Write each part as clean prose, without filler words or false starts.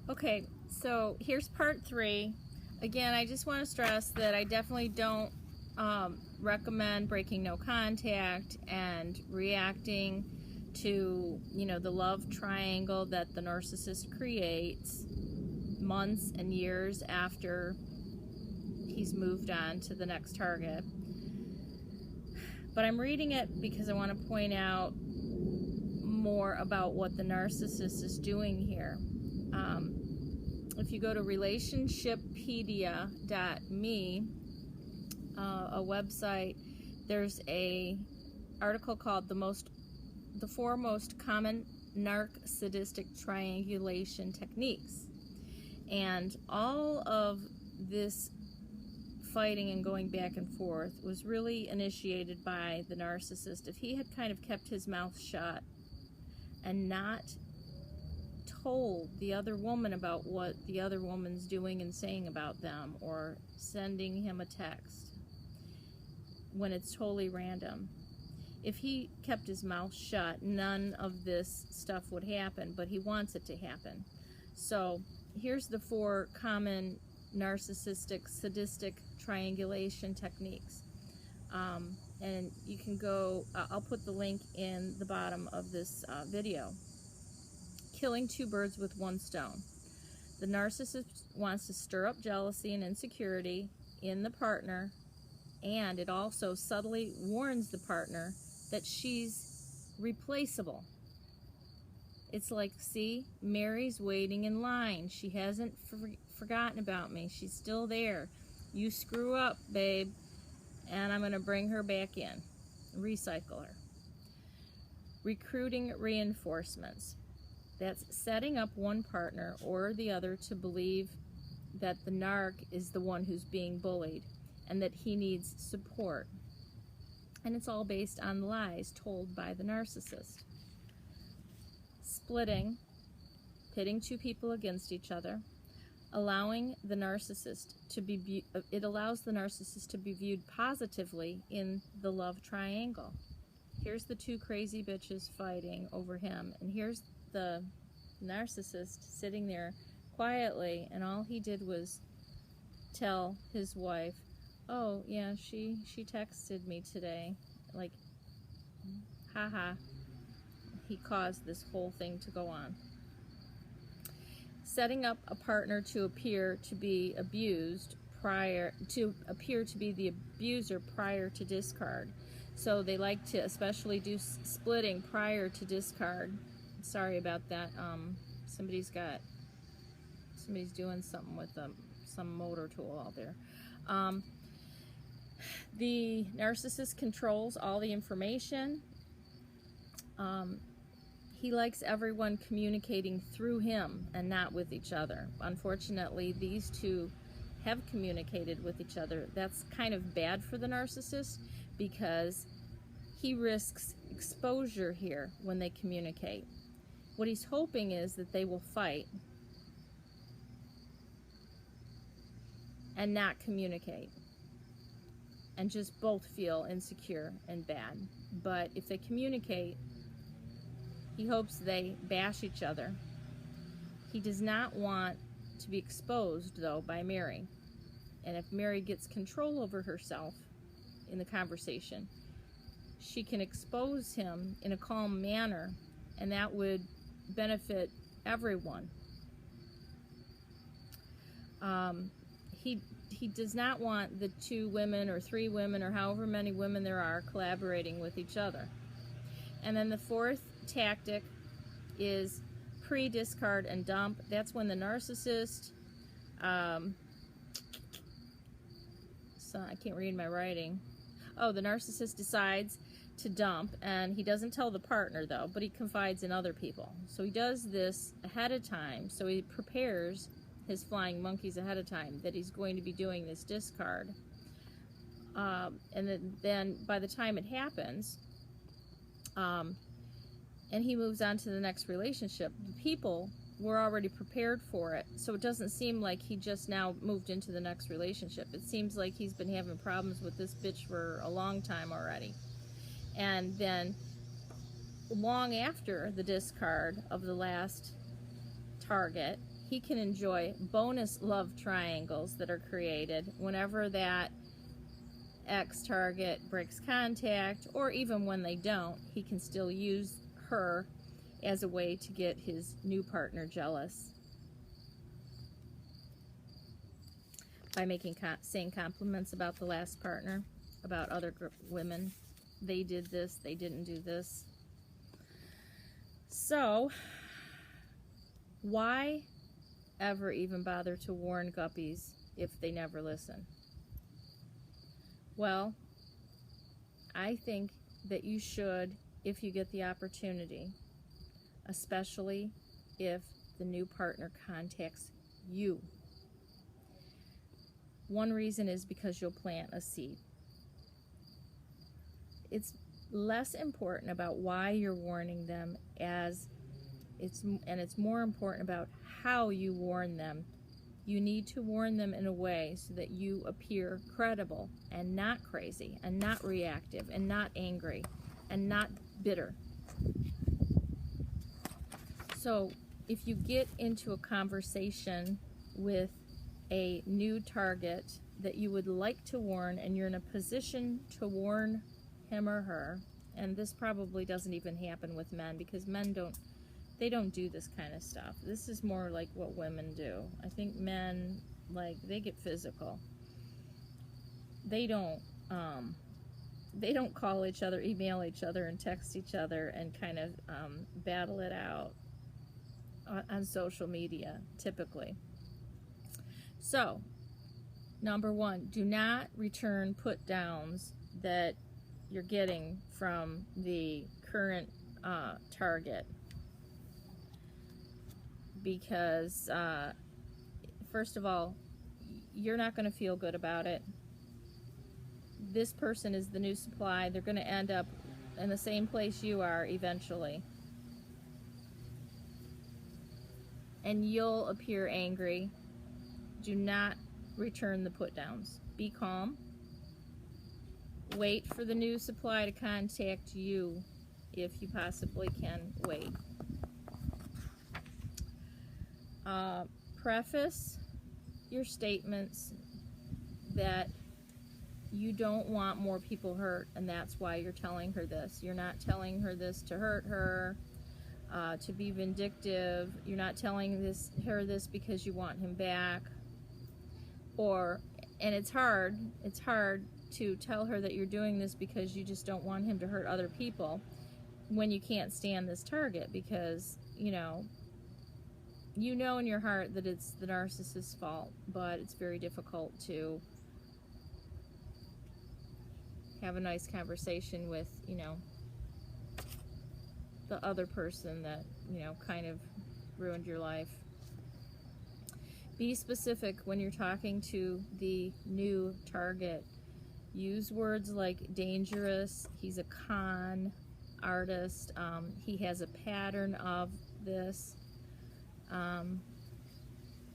Okay, so here's part 3. Again, I just want to stress that I definitely don't recommend breaking no contact and reacting to, the love triangle that the narcissist creates months and years after he's moved on to the next target. But I'm reading it because I want to point out more about what the narcissist is doing here. If you go to relationshippedia.me, a website, there's a article called the 4 most common narcissistic triangulation techniques. And all of this fighting and going back and forth was really initiated by the narcissist. If he had kind of kept his mouth shut and not told the other woman about what the other woman's doing and saying about them, or sending him a text when it's totally random, if he kept his mouth shut, none of this stuff would happen, but he wants it to happen. So here's the 4 common narcissistic sadistic triangulation techniques, and you can go, I'll put the link in the bottom of this video. Killing 2 birds with 1 stone. The narcissist wants to stir up jealousy and insecurity in the partner, and it also subtly warns the partner that she's replaceable. It's like, see, Mary's waiting in line. She hasn't forgotten about me. She's still there. You screw up, babe, and I'm going to bring her back in. Recycle her. Recruiting reinforcements. That's setting up one partner or the other to believe that the narc is the one who's being bullied and that he needs support. And it's all based on lies told by the narcissist. Splitting, pitting 2 people against each other, allowing the narcissist to be it allows the narcissist to be viewed positively in the love triangle. Here's the 2 crazy bitches fighting over him, and here's the narcissist sitting there quietly, and all he did was tell his wife, oh yeah, she texted me today, like, haha. He caused this whole thing to go on. Setting up a partner to appear to be abused to be the abuser prior to discard. So they like to especially do splitting prior to discard. Sorry about that. Somebody's doing something with some motor tool out there. The narcissist controls all the information. He likes everyone communicating through him and not with each other. Unfortunately, these 2 have communicated with each other. That's kind of bad for the narcissist because he risks exposure here when they communicate. What he's hoping is that they will fight and not communicate and just both feel insecure and bad. But if they communicate, he hopes they bash each other. He does not want to be exposed, though, by Mary. And if Mary gets control over herself in the conversation, she can expose him in a calm manner, and that would benefit everyone. He does not want the 2 women or 3 women or however many women there are collaborating with each other. And then the 4th tactic is pre-discard and dump. That's when the narcissist, so I can't read my writing. Oh, the narcissist decides to dump, and he doesn't tell the partner though, but he confides in other people. So he does this ahead of time, so he prepares his flying monkeys ahead of time that he's going to be doing this discard. And then by the time it happens, and he moves on to the next relationship, the people were already prepared for it, so it doesn't seem like he just now moved into the next relationship. It seems like he's been having problems with this bitch for a long time already. And then long after the discard of the last target, he can enjoy bonus love triangles that are created whenever that ex-target breaks contact, or even when they don't, he can still use her as a way to get his new partner jealous by saying compliments about the last partner, about other women. They did this, they didn't do this. So, why ever even bother to warn guppies if they never listen? Well, I think that you should if you get the opportunity, especially if the new partner contacts you. One reason is because you'll plant a seed. It's less important about why you're warning them it's more important about how you warn them. You need to warn them in a way so that you appear credible and not crazy and not reactive and not angry and not bitter. So if you get into a conversation with a new target that you would like to warn, and you're in a position to warn him or her, and this probably doesn't even happen with men because men don't do this kind of stuff. This is more like what women do. I think men, like, they get physical. They don't call each other, email each other, and text each other and kind of battle it out on social media, typically. So, number one, do not return put-downs that you're getting from the current target. Because, first of all, you're not going to feel good about it. This person is the new supply. They're going to end up in the same place you are eventually. And you'll appear angry. Do not return the put-downs. Be calm. Wait for the new supply to contact you if you possibly can wait. Preface your statements that you don't want more people hurt, and that's why you're telling her this. You're not telling her this to hurt her, to be vindictive. You're not telling her this because you want him back. And it's hard to tell her that you're doing this because you just don't want him to hurt other people when you can't stand this target, because, you know in your heart that it's the narcissist's fault, but it's very difficult to have a nice conversation with, the other person that, kind of ruined your life. Be specific when you're talking to the new target. Use words like dangerous, he's a con artist, he has a pattern of this.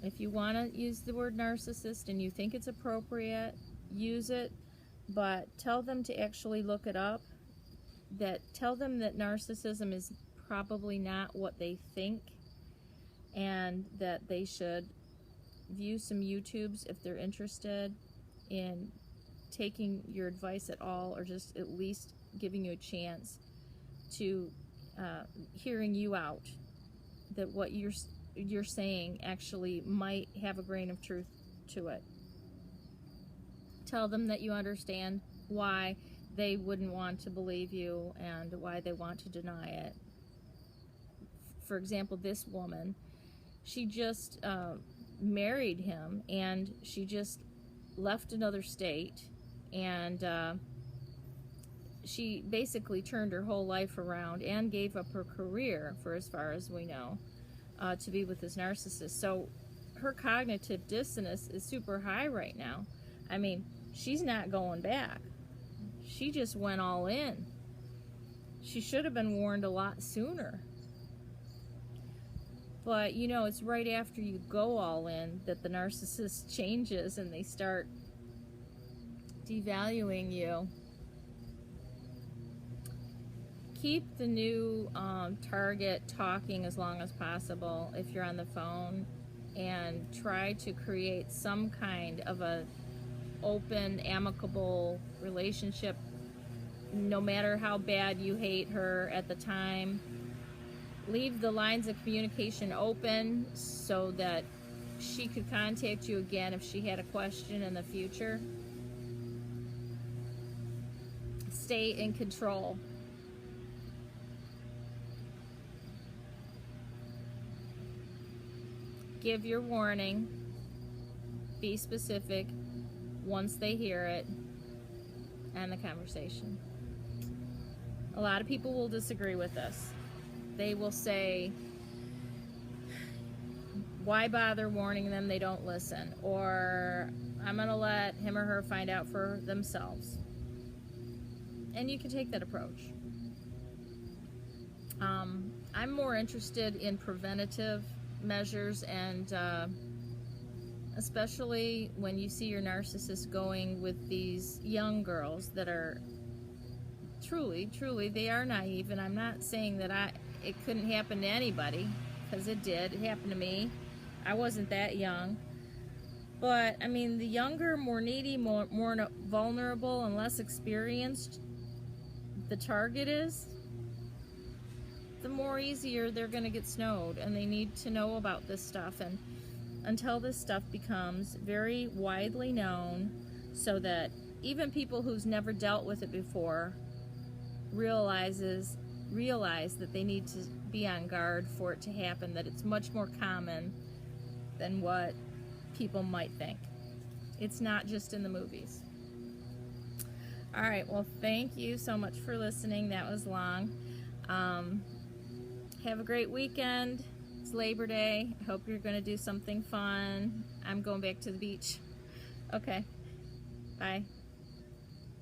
If you want to use the word narcissist and you think it's appropriate, use it, but tell them to actually look it up. Tell them that narcissism is probably not what they think, and that they should view some YouTubes if they're interested in taking your advice at all, or just at least giving you a chance to hearing you out, that what you're saying actually might have a grain of truth to it. Tell them that you understand why they wouldn't want to believe you and why they want to deny it. For example, this woman, she just married him, and she just left another state, and she basically turned her whole life around and gave up her career, for as far as we know, to be with this narcissist. So her cognitive dissonance is super high right now. I mean, she's not going back. She just went all in. She should have been warned a lot sooner. But, it's right after you go all in that the narcissist changes and they start devaluing you. Keep the new target talking as long as possible if you're on the phone. and try to create some kind of a open, amicable relationship, no matter how bad you hate her at the time. Leave the lines of communication open so that she could contact you again if she had a question in the future. Stay in control. Give your warning. Be specific once they hear it. End the conversation. A lot of people will disagree with this. They will say, why bother warning them? They don't listen. Or, I'm going to let him or her find out for themselves. And you can take that approach. I'm more interested in preventative measures, and especially when you see your narcissist going with these young girls that are truly, they are naive. And I'm not saying that it couldn't happen to anybody, because it did. It happened to me. I wasn't that young. But, I mean, the younger, more needy, more vulnerable, and less experienced the target is, the more easier they're going to get snowed. And they need to know about this stuff. And until this stuff becomes very widely known, so that even people who's never dealt with it before realize that they need to be on guard for it to happen, that it's much more common than what people might think. It's not just in the movies. All right, well, thank you so much for listening. That was long. Have a great weekend. It's Labor Day. I hope you're going to do something fun. I'm going back to the beach. Okay, bye.